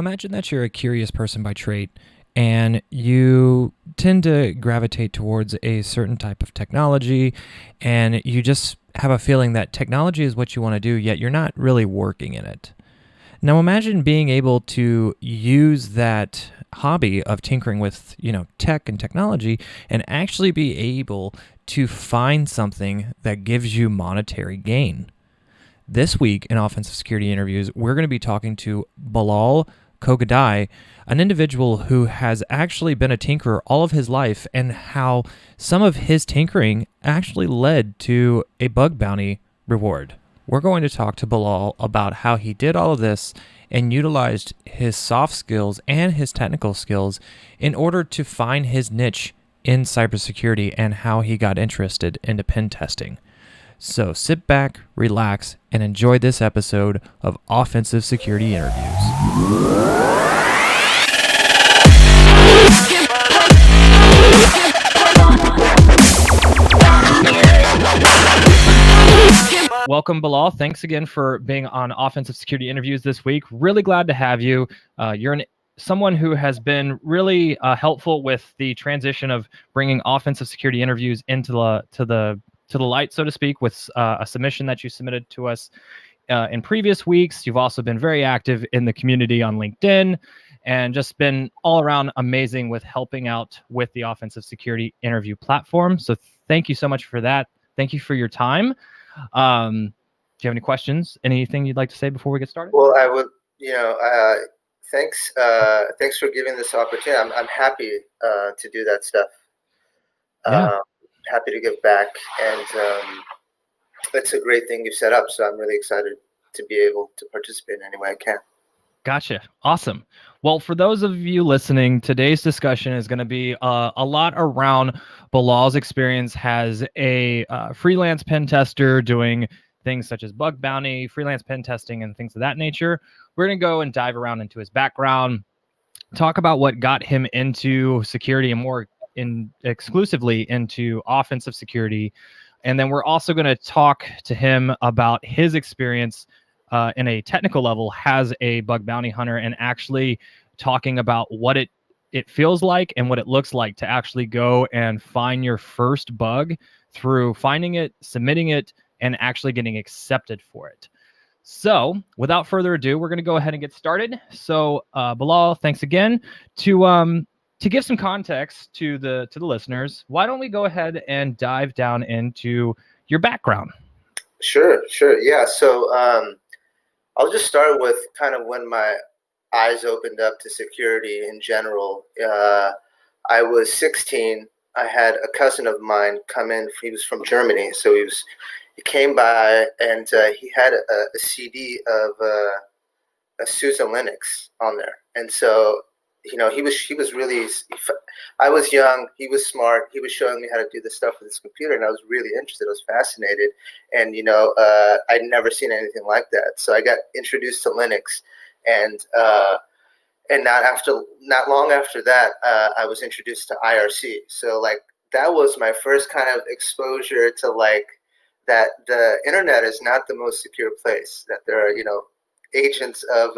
Imagine that you're a curious person by trait and you tend to gravitate towards a certain type of technology, and you just have a feeling that technology is what you want to do, yet you're not really working in it. Now imagine being able to use that hobby of tinkering with, tech and technology and actually be able to find something that gives you monetary gain. This week in Offensive Security Interviews, we're going to be talking to Bilal Kohgadai, an individual who has actually been a tinkerer all of his life, and how some of his tinkering actually led to a bug bounty reward. We're going to talk to Bilal about how he did all of this and utilized his soft skills and his technical skills in order to find his niche in cybersecurity and how he got interested into pen testing. So sit back, relax, and enjoy this episode of Offensive Security Interviews. Welcome, Bilal. Thanks again for being on Offensive Security Interviews this week. Really glad to have you. You're someone who has been really helpful with the transition of bringing offensive security interviews into the light, so to speak, with a submission that you submitted to us in previous weeks. You've also been very active in the community on LinkedIn and just been all around amazing with helping out with the offensive security interview platform. So thank you so much for that. Thank you for your time. Do you have any questions? Anything you'd like to say before we get started? Well, I would, thanks for giving this opportunity. I'm happy to do that stuff. Yeah. Happy to give back, and it's a great thing you set up. So I'm really excited to be able to participate in any way I can. Gotcha. Awesome. Well, for those of you listening, today's discussion is going to be a lot around Bilal's experience as a freelance pen tester doing things such as bug bounty, freelance pen testing, and things of that nature. We're going to go and dive around into his background, talk about what got him into security and more exclusively into offensive security. And then we're also going to talk to him about his experience in a technical level as a bug bounty hunter, and actually talking about what it feels like and what it looks like to actually go and find your first bug through finding it, submitting it, and actually getting accepted for it. So without further ado, we're going to go ahead and get started. So Bilal, thanks again. To give some context to the listeners, why don't we go ahead and dive down into your background? Sure. Yeah. So I'll just start with kind of when my eyes opened up to security in general. I was 16. I had a cousin of mine come in. He was from Germany, so he came by, and he had a CD of a SUSE Linux on there. And so, he was really, I was young, he was smart, he was showing me how to do this stuff with his computer, and I was really interested, I was fascinated. And, I'd never seen anything like that. So I got introduced to Linux, and not long after that, I was introduced to IRC. So that was my first kind of exposure to that the internet is not the most secure place, that there are, agents of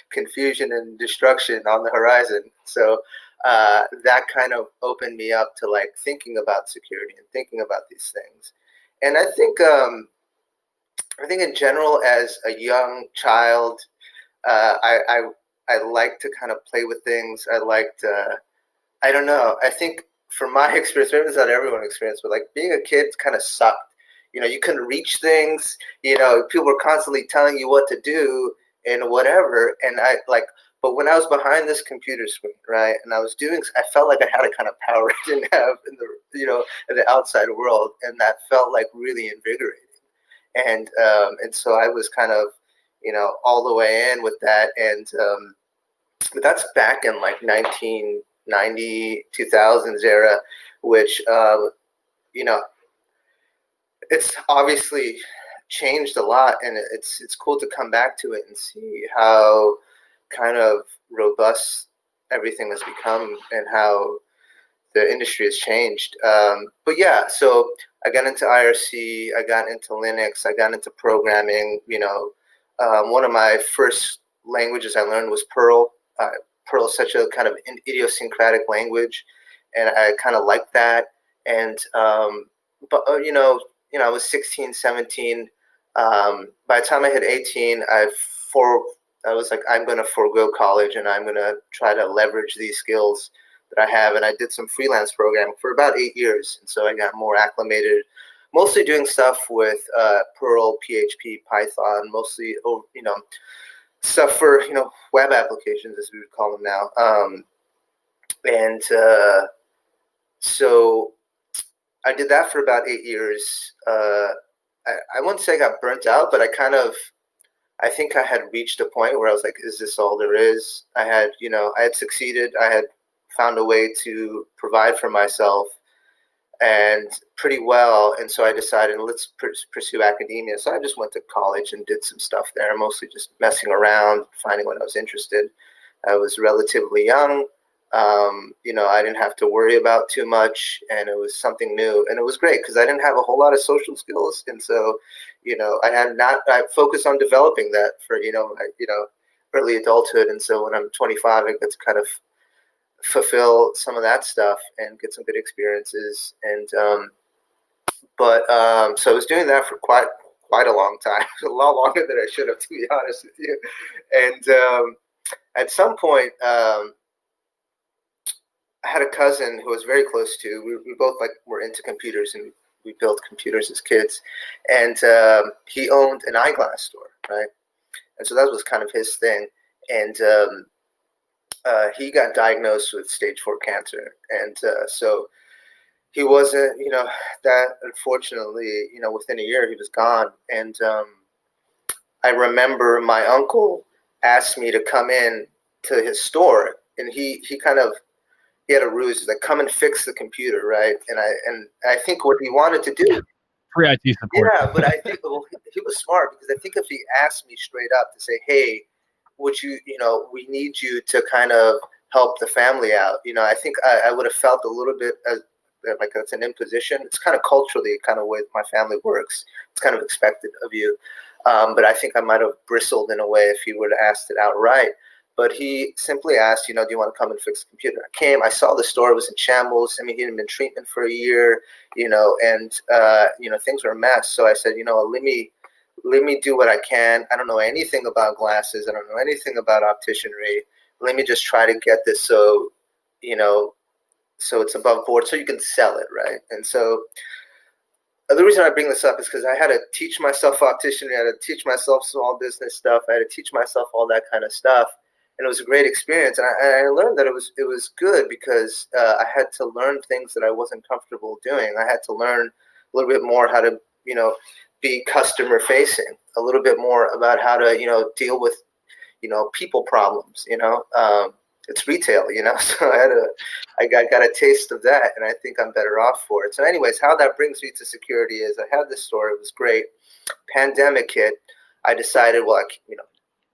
confusion and destruction on the horizon. So that kind of opened me up to thinking about security and thinking about these things. And I think in general, as a young child, I like to kind of play with things. I don't know. I think from my experience, maybe it's not everyone's experience, but being a kid kind of sucked. You couldn't reach things. People were constantly telling you what to do and whatever. And but when I was behind this computer screen, right, and I felt like I had a kind of power I didn't have in the outside world, and that felt really invigorating. And so I was kind of, all the way in with that. And but that's back in 1990, 2000s era, which it's obviously changed a lot, and it's cool to come back to it and see how kind of robust everything has become and how the industry has changed. But yeah, so I got into IRC, I got into Linux, I got into programming. One of my first languages I learned was Perl. Perl is such a kind of idiosyncratic language, and I kind of liked that. And but I was 16, 17. By the time I hit 18, I was like, I'm going to forego college and I'm going to try to leverage these skills that I have. And I did some freelance programming for about 8 years, and so I got more acclimated, mostly doing stuff with Perl, PHP, Python, mostly stuff for web applications, as we would call them now. And so I did that for about 8 years. I wouldn't say I got burnt out, but I think I had reached a point where I was like, is this all there is? I had succeeded. I had found a way to provide for myself and pretty well. And so I decided, let's pursue academia. So I just went to college and did some stuff there, mostly just messing around, finding what I was interested. I was relatively young. I didn't have to worry about too much, and it was something new, and it was great because I didn't have a whole lot of social skills, and so, I focused on developing that for, early adulthood, and so when I'm 25, I get to kind of fulfill some of that stuff and get some good experiences, and so I was doing that for quite a long time, a lot longer than I should have, to be honest with you, and at some point. I had a cousin who was very close to. We both were into computers, and we built computers as kids. And he owned an eyeglass store, right? And so that was kind of his thing. And he got diagnosed with stage 4 cancer, and so he wasn't, that unfortunately, within a year he was gone. And I remember my uncle asked me to come in to his store, and he had a ruse. He's like, come and fix the computer, right? And I think what he wanted to do, Free IT support. yeah, but I think he was smart, because I think if he asked me straight up to say, hey, would you, we need you to kind of help the family out, I think I would have felt a little bit like that's an imposition. It's kind of culturally kind of way my family works. It's kind of expected of you. But I think I might have bristled in a way if he would have asked it outright. But he simply asked, do you want to come and fix the computer? I came, I saw the store was in shambles. I mean, he hadn't been in treatment for a year, and things were a mess. So I said, let me do what I can. I don't know anything about glasses. I don't know anything about opticianry. Let me just try to get this so it's above board, so you can sell it, right? And so the reason I bring this up is because I had to teach myself opticianry. I had to teach myself small business stuff. I had to teach myself all that kind of stuff. And it was a great experience, and I learned that it was good because I had to learn things that I wasn't comfortable doing. I had to learn a little bit more how to be customer facing, a little bit more about how to deal with people problems. It's retail, so I got a taste of that, and I think I'm better off for it. So, anyways, how that brings me to security is I had this store. It was great. Pandemic hit. I decided, well,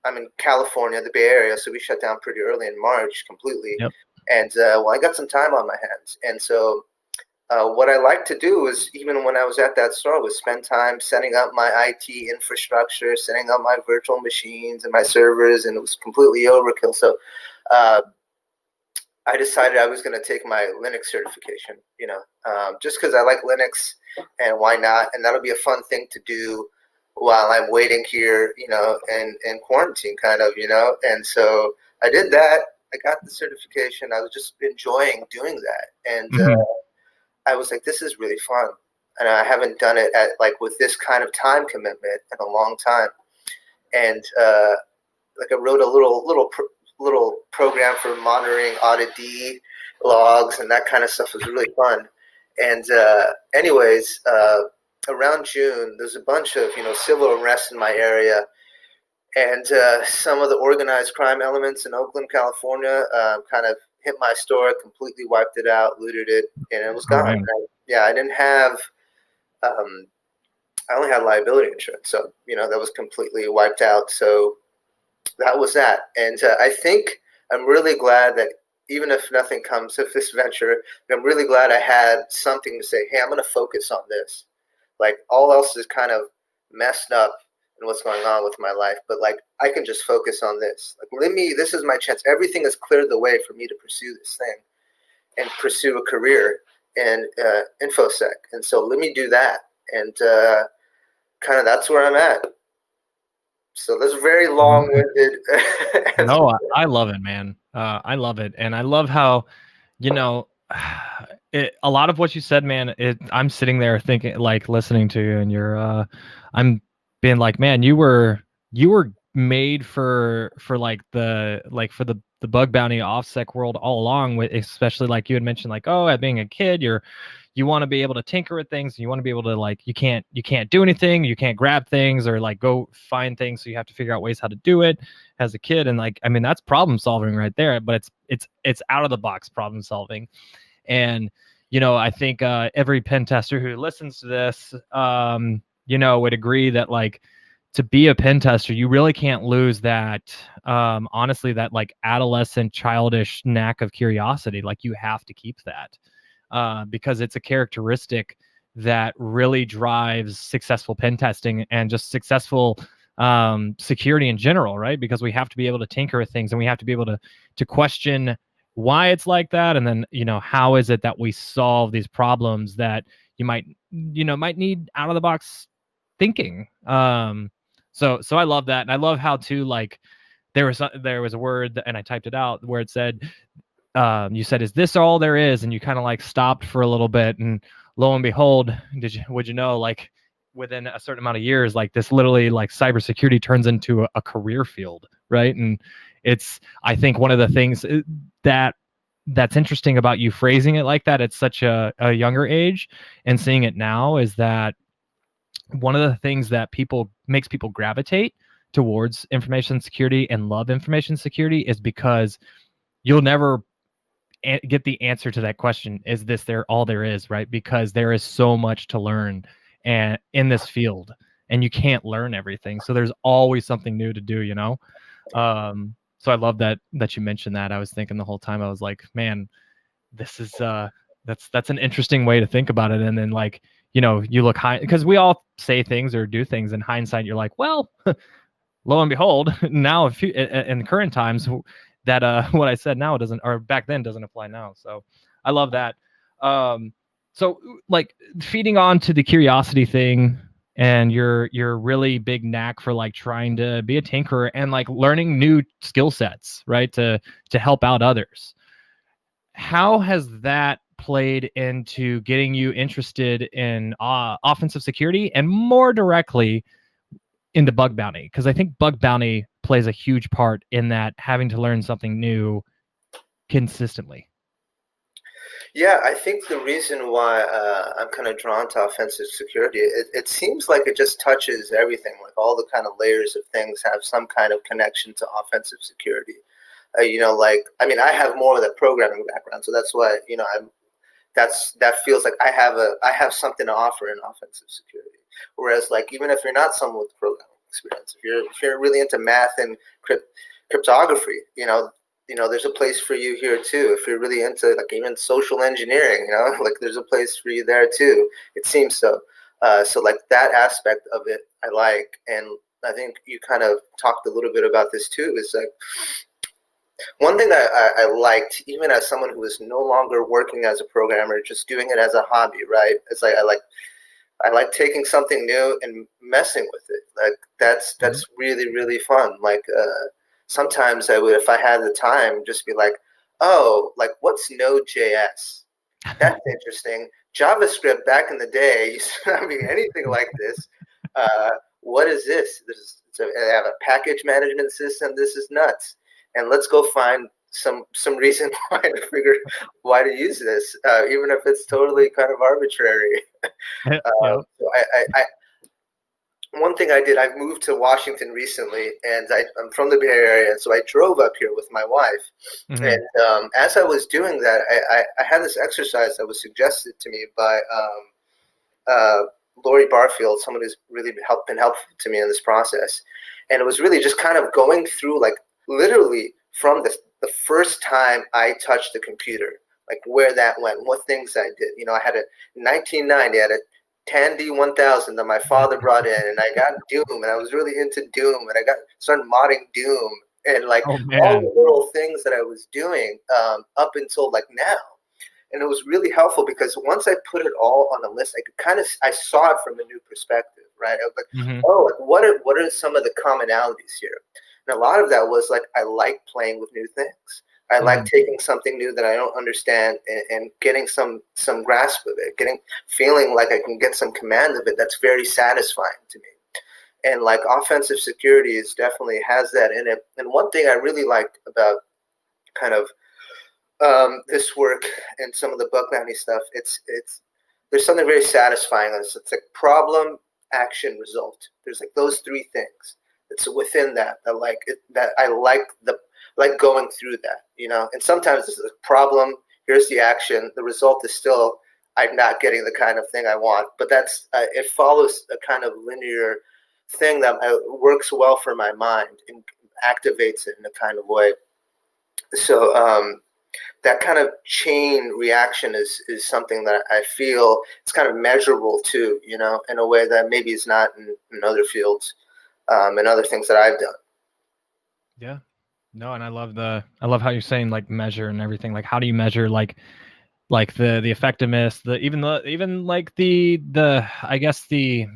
I'm in California, the Bay Area, so we shut down pretty early in March completely. Yep. And I got some time on my hands. And so what I like to do is, even when I was at that store, was spend time setting up my IT infrastructure, setting up my virtual machines and my servers, and it was completely overkill. So I decided I was going to take my Linux certification, just because I like Linux, and why not? And that'll be a fun thing to do while I'm waiting here, in quarantine kind of, and so I did that. I got the certification. I was just enjoying doing that. And I was like, this is really fun. And I haven't done it with this kind of time commitment in a long time. And I wrote a little program for monitoring audit D logs, and that kind of stuff was really fun. And anyways, around June, there's a bunch of civil unrest in my area, and some of the organized crime elements in Oakland, California, kind of hit my store, completely wiped it out, looted it, and it was gone. I didn't have. I only had liability insurance, so that was completely wiped out. So that was that, and I think I'm really glad that even if nothing comes of this venture, I'm really glad I had something to say. Hey, I'm going to focus on this. Like, all else is kind of messed up and what's going on with my life, but like I can just focus on this. Like this is my chance. Everything has cleared the way for me to pursue this thing and pursue a career in infosec. And so let me do that. And kind of that's where I'm at. So that's very long-winded. No, I love it, man. I love it, and I love how, you know, a lot of what you said, man. I'm sitting there thinking, like, listening to you, and I'm being like, man, you were made for like for the bug bounty offsec world all along. With especially like you had mentioned, like, oh, at being a kid, you want to be able to tinker with things. You want to be able to like you can't do anything, you can't grab things or like go find things, so you have to figure out ways how to do it as a kid. And like, I mean, that's problem solving right there, but it's out of the box problem solving. And I think every pen tester who listens to this would agree that like to be a pen tester, you really can't lose that honestly, that like adolescent childish knack of curiosity. Like you have to keep that because it's a characteristic that really drives successful pen testing and just successful security in general, right? Because we have to be able to tinker with things, and we have to be able to question why it's like that, and then how is it that we solve these problems that you might need out of the box thinking. So I love that, and I love how too, like, there was a word, and I typed it out, where it said, you said, "Is this all there is?" And you kind of like stopped for a little bit, and lo and behold, would you know, like within a certain amount of years, like this literally, like, cybersecurity turns into a career field, right? And it's, I think, one of the things that's interesting about you phrasing it like that at such a younger age and seeing it now is that one of the things that makes people gravitate towards information security and love information security is because you'll never get the answer to that question, is this all there is, right? Because there is so much to learn and in this field, and you can't learn everything, so there's always something new to do. So I love that you mentioned that. I was thinking the whole time, I was like, man, this is that's an interesting way to think about it. And then, like, you look high, because we all say things or do things in hindsight, you're like, well, lo and behold, now if you in current times, that what I said now doesn't, or back then doesn't apply now. So I love that. So like feeding on to the curiosity thing and your really big knack for like trying to be a tinkerer and like learning new skill sets, right? To help out others. How has that played into getting you interested in offensive security and more directly into bug bounty? Because I think bug bounty plays a huge part in that, having to learn something new consistently. Yeah, I think the reason why I'm kind of drawn to offensive security, it seems like it just touches everything. Like all the kind of layers of things have some kind of connection to offensive security. Like, I mean, I have more of that programming background, so that's why that feels like I have something to offer in offensive security. Whereas, like, even if you're not someone with programming experience, if you're really into math and cryptography, there's a place for you here too. If you're really into like even social engineering, like there's a place for you there too. It seems so. So like that aspect of it, I like, and I think you kind of talked a little bit about this too. Is like one thing that I liked, even as someone who is no longer working as a programmer, just doing it as a hobby, right? It's like I like taking something new and messing with it. Like that's really, really fun. Like sometimes I would, if I had the time, just be like, oh, like what's Node.js? That's interesting. JavaScript back in the day used to not be anything like this. What is this? I have a package management system. This is nuts. And let's go find some reason why to use this, even if it's totally kind of arbitrary. Yeah. So one thing I did, I've moved to Washington recently, and I'm from the Bay Area, so I drove up here with my wife. Mm-hmm. And as I was doing that, I had this exercise that was suggested to me by Lori Barfield, someone who's really been helpful to me in this process. And it was really just kind of going through, like, literally from the first time I touched the computer, like where that went, what things I did. I had in 1990, I had a Tandy 1000 that my father brought in, and I got Doom, and I was really into Doom, and I got started modding Doom, and like Oh all man. the little things that I was doing up until like now. And it was really helpful because once I put it all on a list, I could kind of I saw it from a new perspective, right? I was like, Hmm. oh, like what are some of the commonalities here? And a lot of that was like I like playing with new things. I like Hmm. taking something new that I don't understand and getting some grasp of it, getting feeling like I can get some command of it. That's very satisfying to me. And like offensive security is definitely has that in it. And one thing I really liked about kind of this work and some of the bug bounty stuff, it's there's something very satisfying. It's like problem, action, result. There's like those three things. It's within that that I like the like going through that, you know. And sometimes it's a problem. Here's the action. The result is still I'm not getting the kind of thing I want. But that's it follows a kind of linear thing that works well for my mind and activates it in a kind of way. So that kind of chain reaction is something that I feel it's kind of measurable too, you know, in a way that maybe is not in other fields and other things that I've done. Yeah. No, and I love how you're saying like measure and everything. Like how do you measure like the effectiveness, even like the I guess the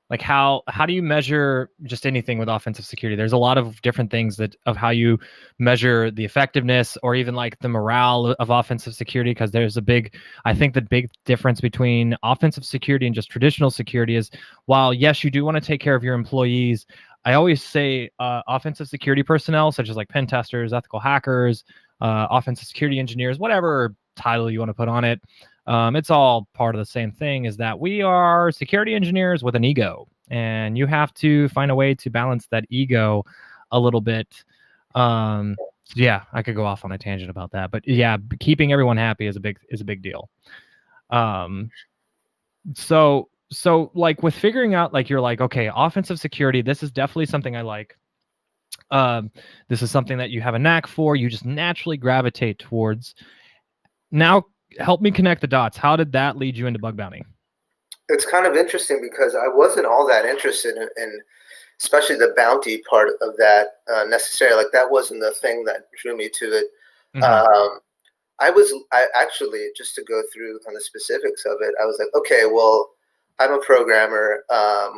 like how do you measure just anything with offensive security? There's a lot of different things that of how you measure the effectiveness or even like the morale of offensive security, because there's a big, I think the big difference between offensive security and just traditional security is, while yes, you do want to take care of your employees, I always say offensive security personnel such as like pen testers, ethical hackers, offensive security engineers, whatever title you want to put on it, it's all part of the same thing, is that we are security engineers with an ego, and you have to find a way to balance that ego a little bit. Yeah, I could go off on a tangent about that, but yeah, keeping everyone happy is a big deal. Um, so like with figuring out, like you're like, okay, offensive security, this is definitely something I like. Um, this is something that you have a knack for, you just naturally gravitate towards. Now, help me connect the dots. How did that lead you into bug bounty? It's kind of interesting because I wasn't all that interested in especially the bounty part of that necessarily. Like that wasn't the thing that drew me to it. Hmm. Um, I actually, just to go through on the specifics of it, I was like, okay, well, I'm a programmer.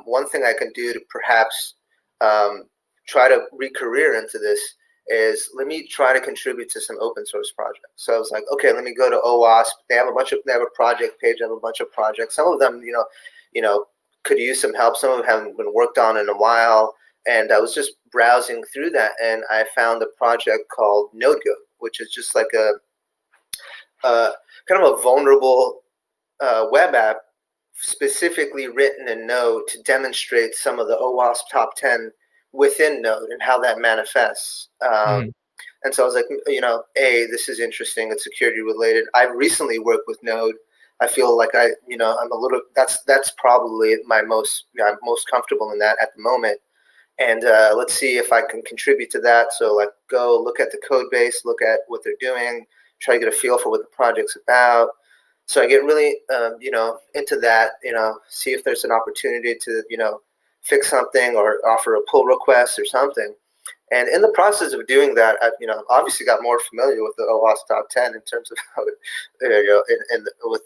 One thing I can do to perhaps um, try to re-career into this is let me try to contribute to some open source projects. So I was like, okay, let me go to OWASP. They have a project page, they have a bunch of projects. Some of them, you know, could use some help. Some of them haven't been worked on in a while. And I was just browsing through that, and I found a project called NodeGo, which is just like a uh, kind of a vulnerable web app specifically written in Node to demonstrate some of the OWASP top 10 within Node and how that manifests. Hmm. And so I was like, you know, this is interesting. It's security related. I've recently worked with Node. I feel like I'm a little. That's probably my most. I'm most comfortable in that at the moment. And let's see if I can contribute to that. So like go look at the code base, look at what they're doing, try to get a feel for what the project's about. So I get really, into that, see if there's an opportunity to, fix something or offer a pull request or something. And in the process of doing that, I've, obviously got more familiar with the OWASP top 10 in terms of how it,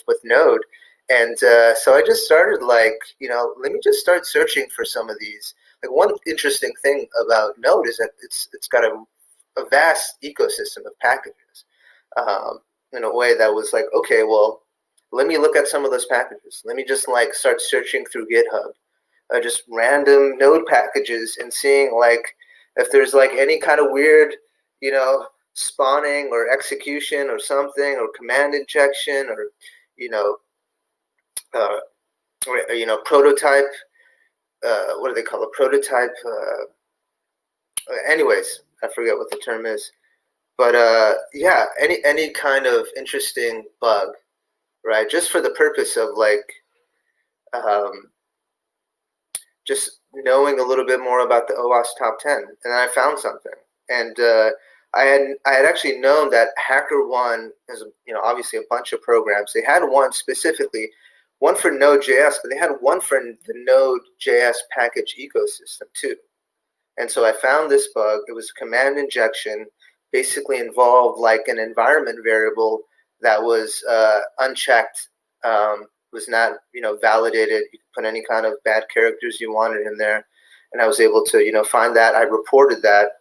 with Node. And so I just started like, let me just start searching for some of these. Like one interesting thing about Node is that it's got a vast ecosystem of packages in a way that was like, okay, well, let me look at some of those packages. Let me just like start searching through GitHub, just random Node packages and seeing like if there's like any kind of weird, spawning or execution or something or command injection or, you know, uh, prototype. What do they call it? Prototype. Anyways, I forget what the term is. But yeah, any kind of interesting bug, right? Just for the purpose of like um, just knowing a little bit more about the OWASP top 10, and then I found something, and I had actually known that HackerOne is obviously a bunch of programs. They had one specifically one for Node.js, but they had one for the Node.js package ecosystem too. And so I found this bug. It was command injection, basically involved like an environment variable that was unchecked, was not validated. You could put any kind of bad characters you wanted in there, and I was able to find that. I reported that.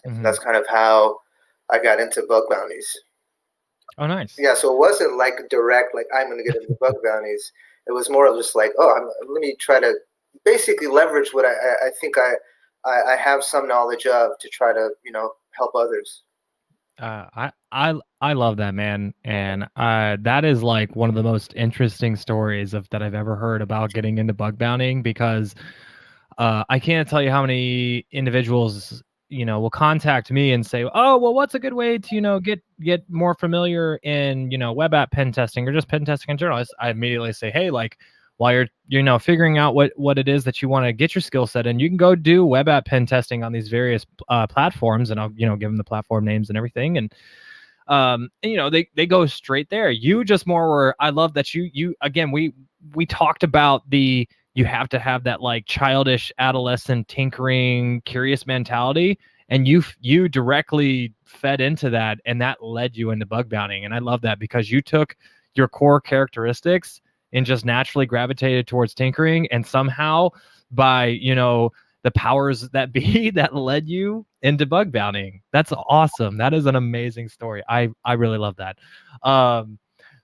Mm-hmm. That's kind of how I got into bug bounties. Oh, nice. Yeah, so it wasn't like direct, like I'm going to get into bug bounties. It was more of just like, let me try to basically leverage what I think I have some knowledge of to try to help others. I love that, man, and that is like one of the most interesting stories that I've ever heard about getting into bug bountying, because I can't tell you how many individuals will contact me and say, "Oh, well, what's a good way to get more familiar in web app pen testing or just pen testing in general?" I immediately say, "Hey, like while you're figuring out what it is that you want to get your skill set in, you can go do web app pen testing on these various platforms," and I'll give them the platform names and everything, and they go straight there. You just more were, I love that you again, we talked about you have to have that like childish adolescent tinkering curious mentality, and you directly fed into that, and that led you into bug bountying. And I love that, because you took your core characteristics and just naturally gravitated towards tinkering, and somehow by the powers that be that led you into bug bountying. That's awesome. That is an amazing story. I really love that.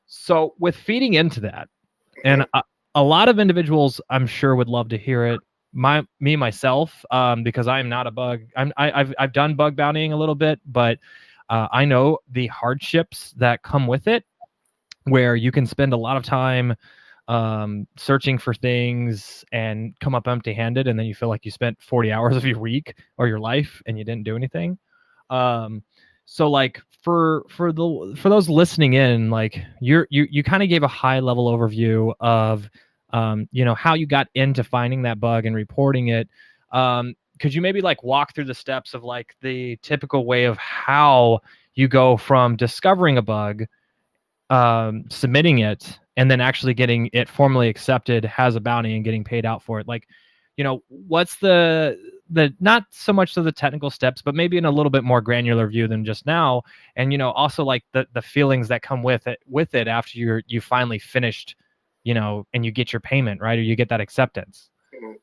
So with feeding into that, and a lot of individuals I'm sure would love to hear it. Myself, because I'm not a bug. I've done bug bountying a little bit, but I know the hardships that come with it, where you can spend a lot of time searching for things and come up empty-handed, and then you feel like you spent 40 hours of your week or your life and you didn't do anything. So like for those listening in, like you kind of gave a high level overview of how you got into finding that bug and reporting it. Could you maybe like walk through the steps of like the typical way of how you go from discovering a bug, submitting it, and then actually getting it formally accepted as a bounty and getting paid out for it? Like, what's the not so much of the technical steps, but maybe in a little bit more granular view than just now, and also like the feelings that come with it after you finally finished, and you get your payment, right, or you get that acceptance. Mm-hmm.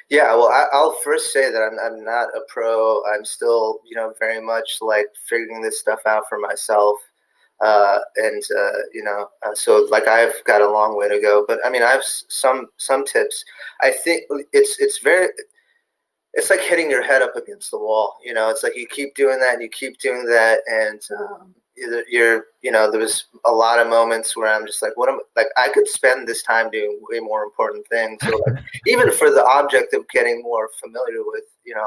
Yeah, well, I'll first say that I'm not a pro. I'm still, very much like figuring this stuff out for myself. So like I've got a long way to go, but I mean, I have some tips. I think it's like hitting your head up against the wall. It's like you keep doing that and you keep doing that, and there was a lot of moments where I'm just like, what am like I could spend this time doing way more important things. So like even for the object of getting more familiar with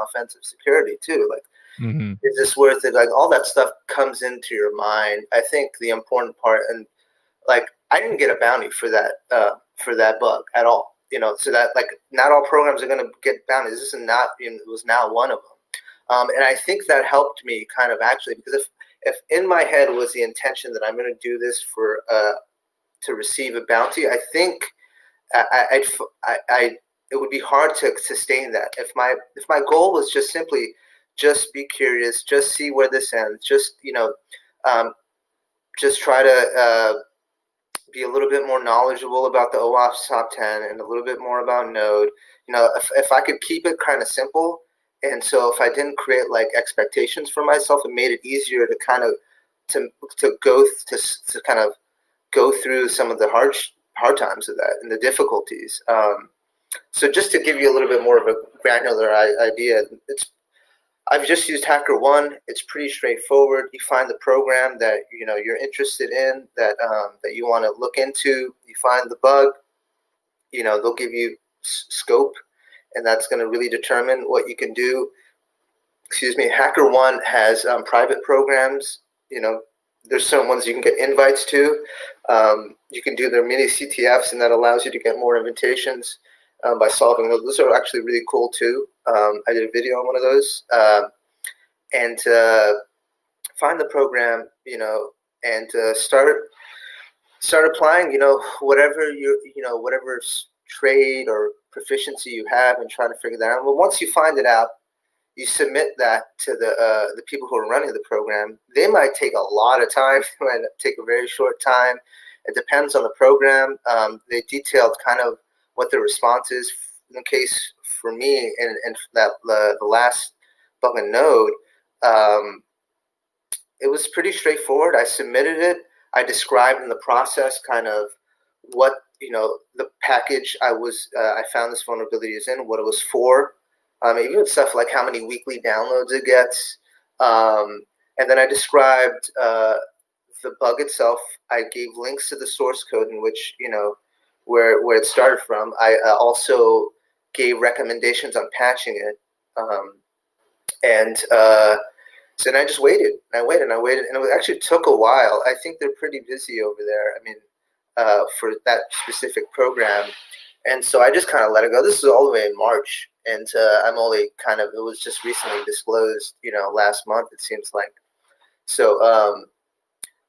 offensive security too, like Mm-hmm. is this worth it? Like all that stuff comes into your mind. I think the important part, and like I didn't get a bounty for that bug at all. So that like not all programs are going to get bounties. This is not. It was not one of them. And I think that helped me kind of actually, because if in my head was the intention that I'm going to do this for to receive a bounty, I think I it would be hard to sustain that. If my goal was just simply just be curious, just see where this ends, just try to be a little bit more knowledgeable about the OAuth top 10 and a little bit more about Node. If I could keep it kind of simple, and so if I didn't create like expectations for myself, it made it easier to kind of to kind of go through some of the hard times of that and the difficulties. So just to give you a little bit more of a granular idea, I've just used HackerOne. It's pretty straightforward. You find the program that you're interested in, that you want to look into. You find the bug. They'll give you scope, and that's going to really determine what you can do. Excuse me. HackerOne has private programs. There's certain ones you can get invites to. You can do their mini CTFs, and that allows you to get more invitations by solving those. Those are actually really cool too. I did a video on one of those. And find the program, and start applying, whatever whatever trade or proficiency you have, and trying to figure that out. Well, once you find it out, you submit that to the people who are running the program. They might take a lot of time, they might take a very short time. It depends on the program. They detailed kind of what the response is. In the case for me, and that the last bug and node, it was pretty straightforward. I submitted it. I described in the process kind of what the package I found this vulnerability is in, what it was for, even stuff like how many weekly downloads it gets, and then I described the bug itself. I gave links to the source code in which where it started from. I also gave recommendations on patching it, and so then I just waited. And I waited and I waited, and it actually took a while. I think they're pretty busy over there. I mean, for that specific program, and so I just kind of let it go. This is all the way in March, and I'm only it was just recently disclosed, last month, it seems like. So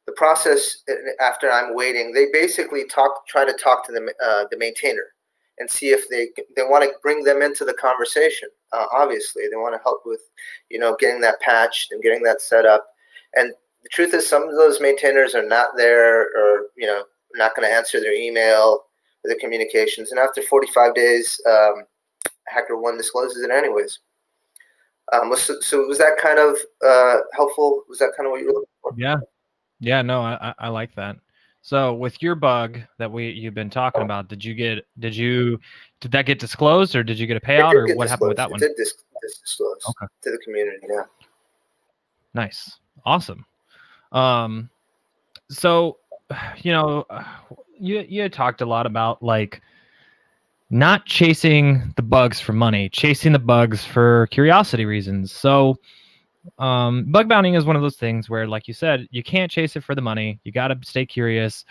the process after I'm waiting, they basically try to talk to the maintainer and see if they want to bring them into the conversation. Obviously, they want to help with, getting that patched and getting that set up. And the truth is, some of those maintainers are not there, or not going to answer their email or the communications. And after 45 days, HackerOne discloses it anyways. So was that kind of helpful? Was that kind of what you were looking for? Yeah, no, I like that. So with your bug that you've been talking about, did that get disclosed, or did you get a payout, or what happened with that one? It did disclose to the community. Yeah. Nice. Awesome. So, you had talked a lot about like not chasing the bugs for money, chasing the bugs for curiosity reasons. So, bug bountying is one of those things where, like you said, you can't chase it for the money. You got to stay curious.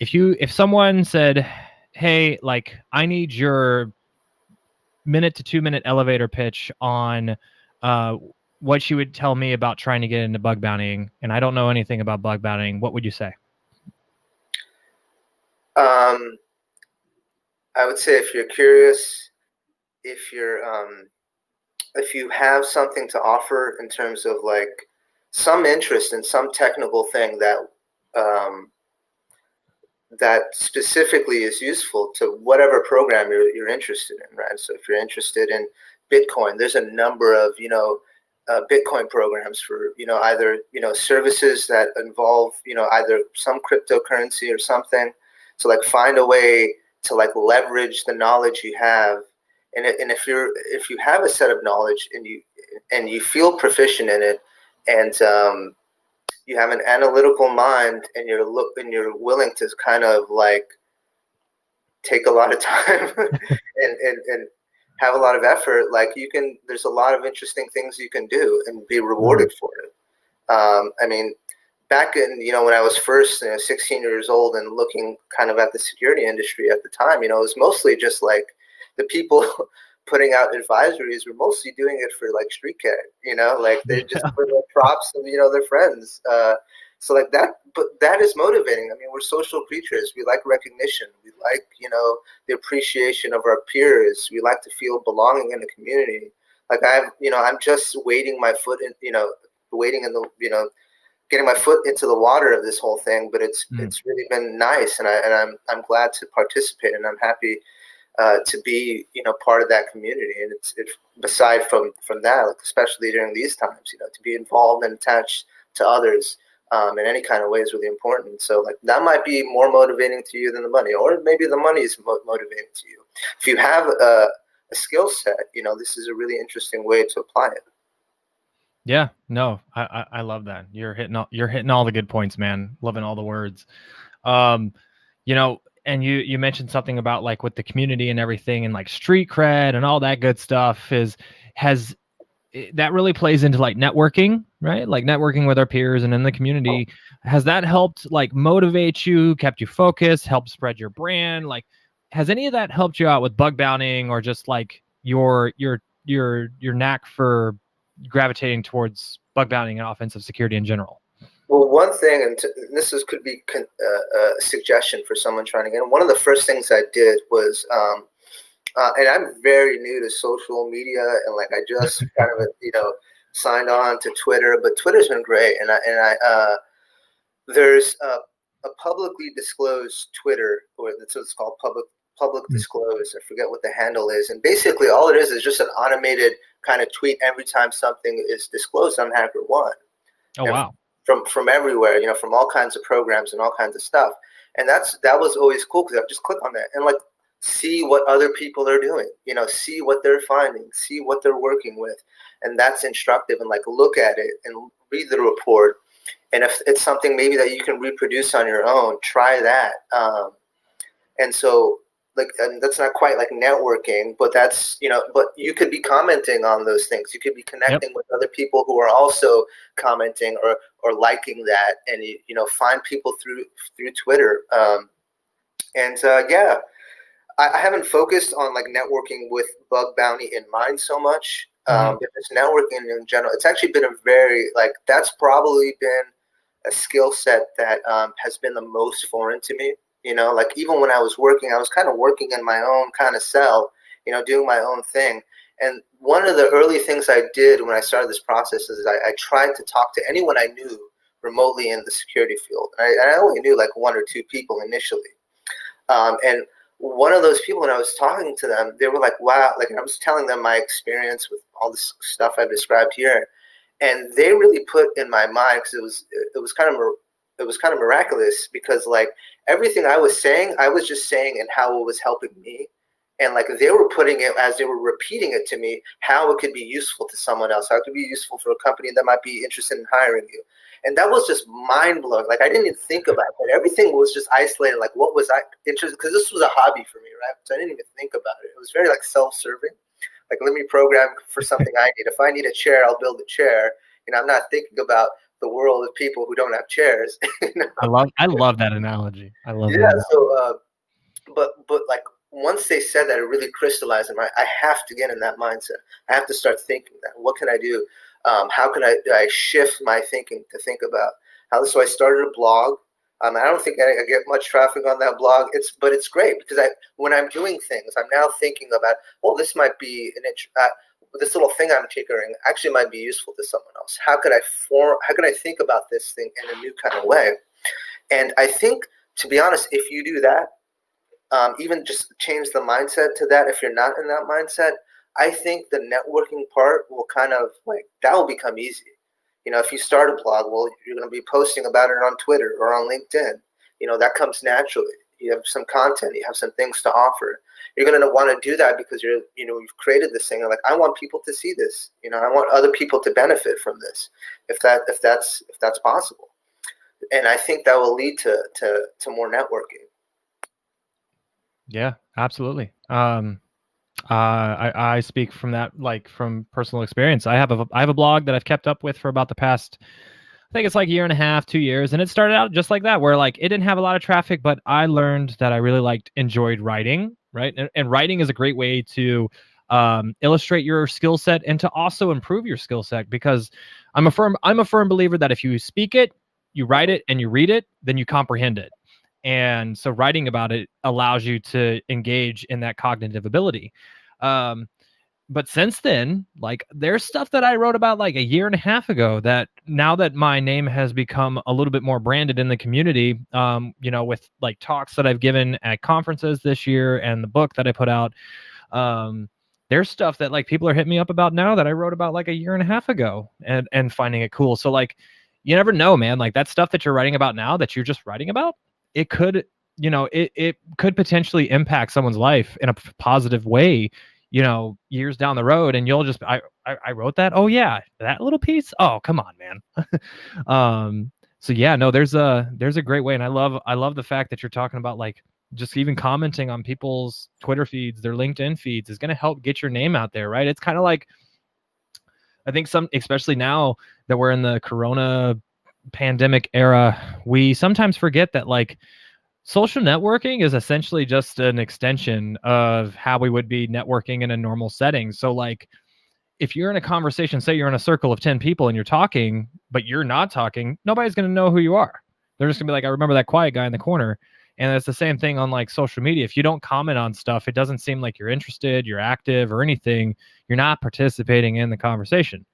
If someone said, hey, like, I need your minute to 2 minute elevator pitch on what you would tell me about trying to get into bug bountying, and I don't know anything about bug bountying, what would you say? I would say, if you're curious, if you have something to offer in terms of like some interest in some technical thing that specifically is useful to whatever program you're interested in, right? So if you're interested in Bitcoin, there's a number of Bitcoin programs for either services that involve either some cryptocurrency or something. So like find a way to like leverage the knowledge you have, and if you have a set of knowledge and you feel proficient in it, and you have an analytical mind, and you're willing to kind of like take a lot of time and have a lot of effort, like there's a lot of interesting things you can do and be rewarded for it. I mean, back in when I was first 16 years old and looking kind of at the security industry at the time, it was mostly just like the people putting out advisories were mostly doing it for like street cred, like they just put the props of their friends. So like that, but that is motivating. I mean, we're social creatures. We like recognition. We like the appreciation of our peers. We like to feel belonging in the community. Like I'm just wading my foot in, wading in the getting my foot into the water of this whole thing, but it's really been nice, and I'm glad to participate, and I'm happy to be part of that community. And it's aside from that, like especially during these times, to be involved and attached to others in any kind of way is really important. So like that might be more motivating to you than the money, or maybe the money is motivating to you. If you have a skill set, this is a really interesting way to apply it. Yeah, no, I love that. You're hitting all the good points, man. Loving all the words. And you mentioned something about like with the community and everything, and like street cred and all that good stuff that really plays into like networking, right? Like networking with our peers and in the community. Has that helped like motivate you, kept you focused, helped spread your brand? Like, has any of that helped you out with bug bountying, or just like your knack for gravitating towards bug bountying and offensive security in general? Well, one thing, and this is could be a suggestion for someone trying to get in. One of the first things I did was, and I'm very new to social media, and like I just kind of signed on to Twitter, but Twitter's been great, and there's a publicly disclosed Twitter, or that's what it's called, public disclosed. I forget what the handle is, and basically all it is just an automated kind of tweet every time something is disclosed on HackerOne. Oh, And wow. from everywhere, from all kinds of programs and all kinds of stuff. And that was always cool because I just click on that and like see what other people are doing, see what they're finding, see what they're working with. And that's instructive, and like look at it and read the report. And if it's something maybe that you can reproduce on your own, try that. And so like, and that's not quite like networking, but that's, but you could be commenting on those things. You could be connecting with other people who are also commenting or liking that, and find people through Twitter. Yeah, I haven't focused on like networking with bug bounty in mind so much. But just networking in general, it's actually been a very like, that's probably been a skill set that has been the most foreign to me. Like even when I was working, I was kind of working in my own kind of cell, doing my own thing. And one of the early things I did when I started this process is I tried to talk to anyone I knew remotely in the security field. I only knew like one or two people initially. And one of those people, when I was talking to them, they were like, wow, like I was telling them my experience with all this stuff I've described here. And they really put in my mind, because it was kind of miraculous, because like everything I was saying, I was just saying and how it was helping me. And like they were putting it, as they were repeating it to me, how it could be useful to someone else, how it could be useful for a company that might be interested in hiring you. And that was just mind blowing. Like I didn't even think about it, but everything was just isolated. Like what was I interested? Because this was a hobby for me, right? So I didn't even think about it. It was very like self-serving. Like let me program for something I need. If I need a chair, I'll build a chair. I'm not thinking about the world of people who don't have chairs. I love that analogy. I love Yeah. that. So, but like once they said that, it really crystallized in my. I have to get in that mindset. I have to start thinking that. What can I do? How can I shift my thinking to think about how? So I started a blog. I don't think I get much traffic on that blog. But it's great because when I'm doing things, I'm now thinking about, well, this might be this little thing I'm tinkering actually might be useful to someone else. How could I think about this thing in a new kind of way? And I think, to be honest, if you do that, even just change the mindset to that, if you're not in that mindset, I think the networking part will kind of like, that will become easy. If you start a blog, well, you're going to be posting about it on Twitter or on LinkedIn. That comes naturally. You have some content, you have some things to offer. You're going to want to do that because you've created this thing. Like, I want people to see this. I want other people to benefit from this, if that's possible. And I think that will lead to more networking. Yeah, absolutely. I speak from that, like from personal experience. I have a blog that I've kept up with for about the past, I think it's like a year and a half, 2 years. And it started out just like that, where like it didn't have a lot of traffic, but I learned that I really enjoyed writing, right? And writing is a great way to illustrate your skill set and to also improve your skill set, because I'm a firm believer that if you speak it, you write it, and you read it, then you comprehend it. And so writing about it allows you to engage in that cognitive ability. Um, but since then, like there's stuff that I wrote about like a year and a half ago that now that my name has become a little bit more branded in the community, with like talks that I've given at conferences this year and the book that I put out, there's stuff that like people are hitting me up about now that I wrote about like a year and a half ago, and finding it cool. So like, you never know, man, like that stuff that you're writing about now that you're just writing about, it could, it could potentially impact someone's life in a positive way, years down the road. And you'll just, I wrote that. Oh yeah. That little piece. Oh, come on, man. So yeah, no, there's a great way. And I love the fact that you're talking about like just even commenting on people's Twitter feeds, their LinkedIn feeds is going to help get your name out there. Right. It's kind of like, I think especially now that we're in the Corona pandemic era, we sometimes forget that like social networking is essentially just an extension of how we would be networking in a normal setting. So like, if you're in a conversation, say you're in a circle of 10 people and you're talking, but you're not talking, nobody's going to know who you are. They're just going to be like, I remember that quiet guy in the corner. And it's the same thing on like social media. If you don't comment on stuff, it doesn't seem like you're interested, you're active or anything. You're not participating in the conversation.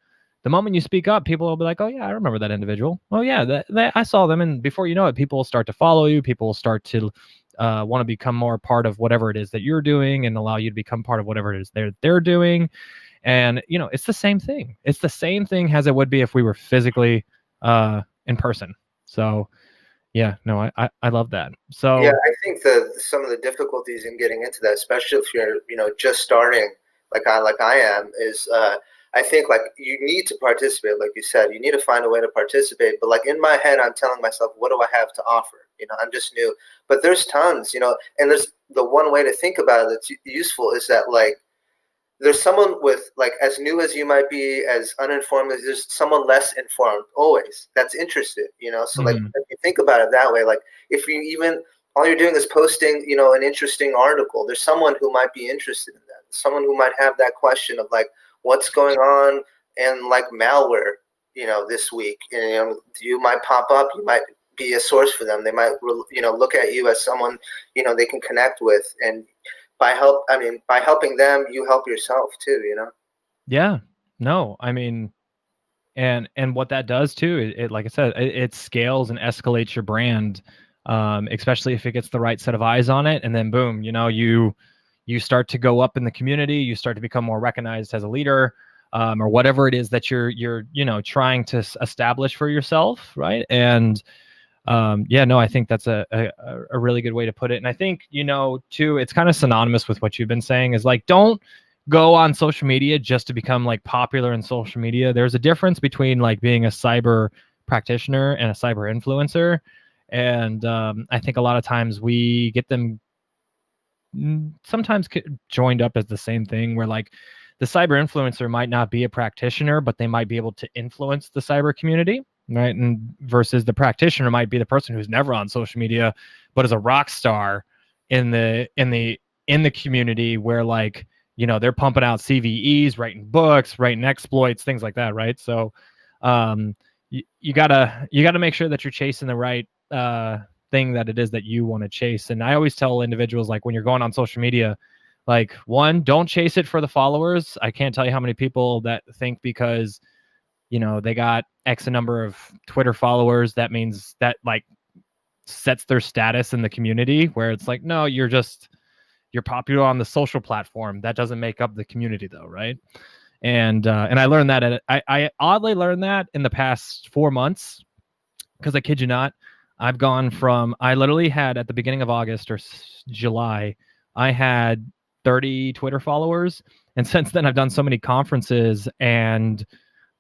The moment you speak up, people will be like, oh yeah, I remember that individual. Oh yeah, that I saw them. And before you know it, people will start to follow you. People will start to want to become more part of whatever it is that you're doing and allow you to become part of whatever it is they're doing. And, you know, it's the same thing. It's the same thing as it would be if we were physically in person. So, yeah, no, I love that. Yeah, So, I think some of the difficulties in getting into that, especially if you're, just starting like I am, is I think like you need to participate, like you said, you need to find a way to participate. But like in my head, I'm telling myself, what do I have to offer? I'm just new, but there's tons, and there's the one way to think about it that's useful is that like there's someone with like as new as you might be, as uninformed as there's someone less informed always that's interested, so like mhm. if you think about it that way, like if you even all you're doing is posting an interesting article, there's someone who might be interested in that, someone who might have that question of like what's going on and like malware this week, and you might pop up, you might be a source for them, they might look at you as someone they can connect with, and by helping them, you help yourself too. Yeah, no, I mean, and what that does too, it like I said, it scales and escalates your brand, especially if it gets the right set of eyes on it, and then boom, you start to go up in the community, you start to become more recognized as a leader, or whatever it is that you're trying to establish for yourself, right? And yeah, no, I think that's a really good way to put it. And I think, too, it's kind of synonymous with what you've been saying is like, don't go on social media just to become like popular in social media. There's a difference between like being a cyber practitioner and a cyber influencer. And I think a lot of times we get them sometimes joined up as the same thing where like the cyber influencer might not be a practitioner, but they might be able to influence the cyber community, right? And versus the practitioner might be the person who's never on social media, but is a rock star in the community where like, they're pumping out CVEs, writing books, writing exploits, things like that, right? So you gotta make sure that you're chasing the right thing that it is that you want to chase. And I always tell individuals, like when you're going on social media, like one, don't chase it for the followers. I can't tell you how many people that think because they got X a number of Twitter followers, that means that like sets their status in the community, where it's like, no, you're popular on the social platform. That doesn't make up the community though, right? And I learned that I oddly learned that in the past 4 months, because I kid you not, I literally had at the beginning of August or July, I had 30 Twitter followers. And since then I've done so many conferences and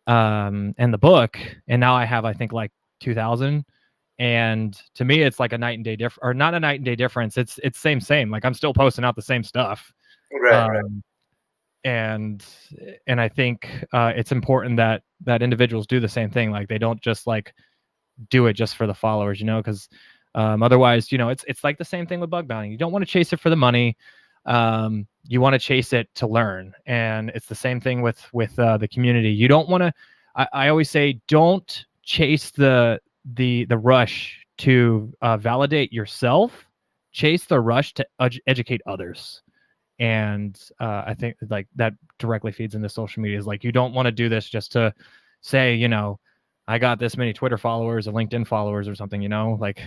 the book, and now I have, I think, like 2,000. And to me, it's like a night and day difference, or not a night and day difference. It's same. Like I'm still posting out the same stuff. Right, right. Um, and I think it's important that individuals do the same thing. Like they don't just like do it just for the followers, because otherwise, it's like the same thing with bug bounty. You don't want to chase it for the money. You want to chase it to learn, and it's the same thing with the community. You don't want to. I always say, don't chase the rush to validate yourself. Chase the rush to educate others. And I think like that directly feeds into social media. Is like, you don't want to do this just to say, I got this many Twitter followers or LinkedIn followers or something, like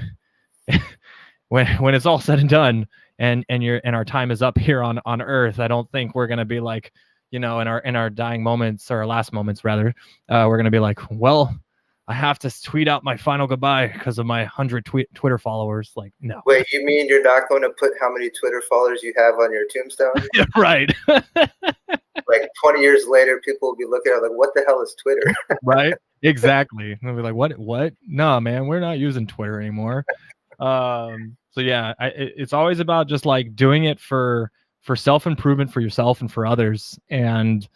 when it's all said and done, and our time is up here on earth, I don't think we're going to be like, in our dying moments, or our last moments rather, we're going to be like, well, I have to tweet out my final goodbye because of my 100 Twitter followers. Like, no. Wait, you mean you're not going to put how many Twitter followers you have on your tombstone? Right. Like 20 years later, people will be looking at like, what the hell is Twitter? Right. Exactly. They'll be like, what? No, man, we're not using Twitter anymore. So yeah, it's always about just like doing it for self-improvement for yourself and for others, and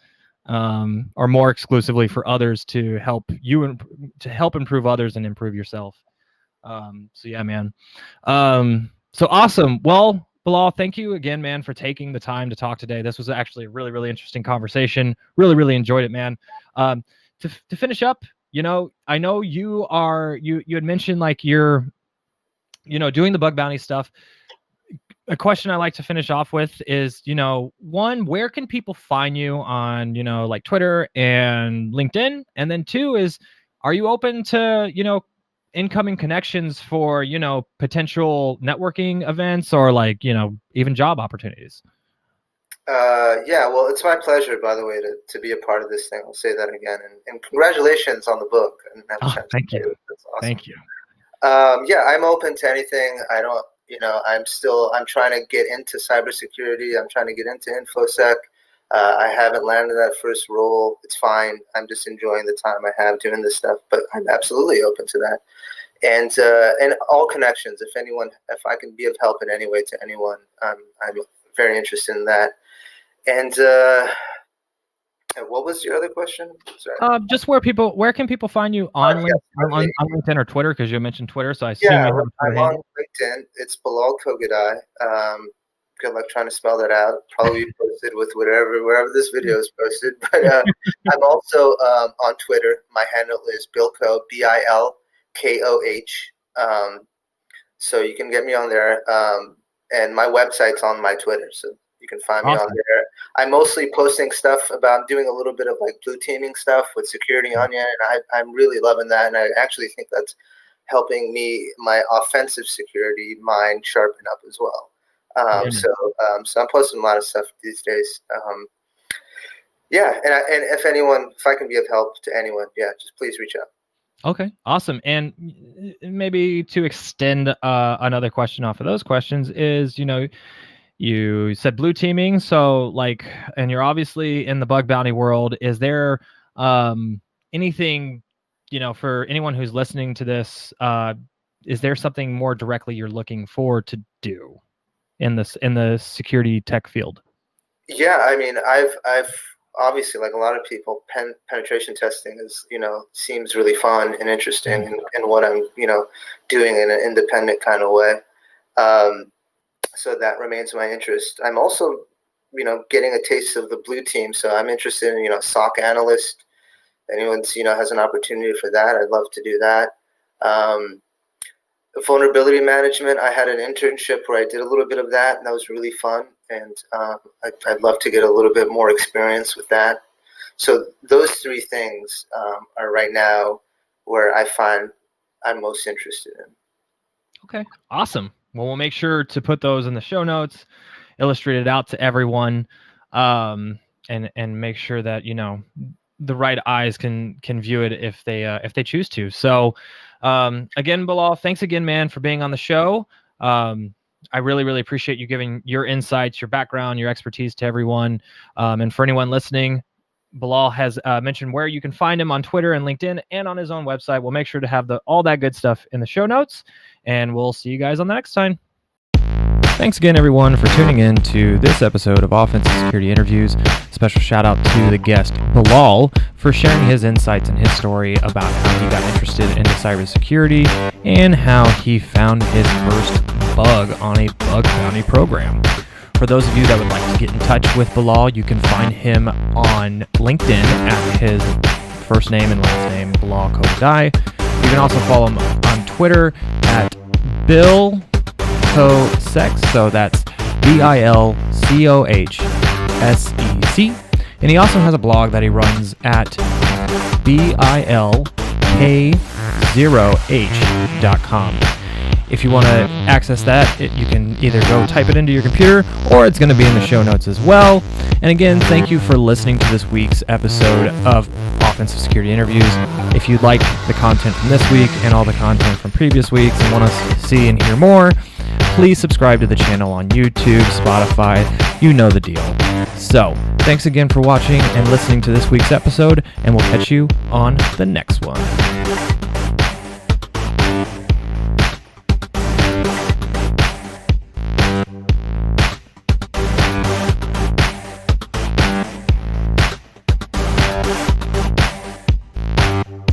or more exclusively for others to help you to help improve others and improve yourself. So yeah, man. So awesome. Well, Bilal, thank you again, man, for taking the time to talk today. This was actually a really, really interesting conversation. Really, really enjoyed it, man. To finish up, I know you had mentioned like you're, doing the bug bounty stuff. A question I like to finish off with is, one, where can people find you on, like Twitter and LinkedIn? And then two is, are you open to, incoming connections for, potential networking events or like, even job opportunities? Yeah, well, it's my pleasure, by the way, to be a part of this thing. I'll say that again. And congratulations on the book. I didn't have a chance Thank to you. say it. That's awesome. Thank you. Yeah, I'm open to anything. I don't, I'm trying to get into cybersecurity. I'm trying to get into InfoSec. I haven't landed that first role. It's fine. I'm just enjoying the time I have doing this stuff, but I'm absolutely open to that. And all connections. If I can be of help in any way to anyone, I'm very interested in that. And what was your other question? Sorry. Just where can people find you on LinkedIn or Twitter? Because you mentioned Twitter, so I assume Yeah, you have a Twitter I'm on handle. LinkedIn. It's Bilal Kohgadai. Good luck trying to spell that out. Probably posted with wherever this video is posted. But I'm also on Twitter. My handle is Bilko, Bilkoh. So you can get me on there. And my website's on my Twitter, so you can find me on there. I'm mostly posting stuff about doing a little bit of like blue teaming stuff with Security Onion, and I'm really loving that. And I actually think that's helping me, my offensive security mind, sharpen up as well. So I'm posting a lot of stuff these days. Yeah, and if I can be of help to anyone, yeah, just please reach out. Okay, awesome. And maybe to extend another question off of those questions is, you said blue teaming, so like, and you're obviously in the bug bounty world. Is there anything, for anyone who's listening to this, is there something more directly you're looking forward to do in the security tech field? Yeah, I mean, I've obviously, like a lot of people, penetration testing seems really fun and interesting in what I'm doing in an independent kind of way. So that remains my interest. I'm also getting a taste of the blue team, so I'm interested in SOC analyst. Anyone's has an opportunity for that, I'd love to do that. Vulnerability management, I had an internship where I did a little bit of that, and that was really fun. And I'd love to get a little bit more experience with that. So those three things are right now where I find I'm most interested in. Okay, awesome. Well, we'll make sure to put those in the show notes, illustrate it out to everyone, and make sure that the right eyes can view it if they choose to. So, again, Bilal, thanks again, man, for being on the show. I really, really appreciate you giving your insights, your background, your expertise to everyone. And for anyone listening, Bilal has mentioned where you can find him on Twitter and LinkedIn and on his own website. We'll make sure to have all that good stuff in the show notes, and we'll see you guys on the next time. Thanks again, everyone, for tuning in to this episode of Offensive Security Interviews. Special shout out to the guest, Bilal, for sharing his insights and his story about how he got interested into cybersecurity and how he found his first bug on a bug bounty program. For those of you that would like to get in touch with Bilal, you can find him on LinkedIn at his first name and last name, Bilal Kohgadai. You can also follow him on Twitter at BillKohSec, so that's BilKohsec. And he also has a blog that he runs at bilk0h.com. If you want to access that, you can either go type it into your computer, or it's going to be in the show notes as well. And again, thank you for listening to this week's episode of Offensive Security Interviews. If you like the content from this week and all the content from previous weeks and want to see and hear more, please subscribe to the channel on YouTube, Spotify, you know the deal. So, thanks again for watching and listening to this week's episode, and we'll catch you on the next one.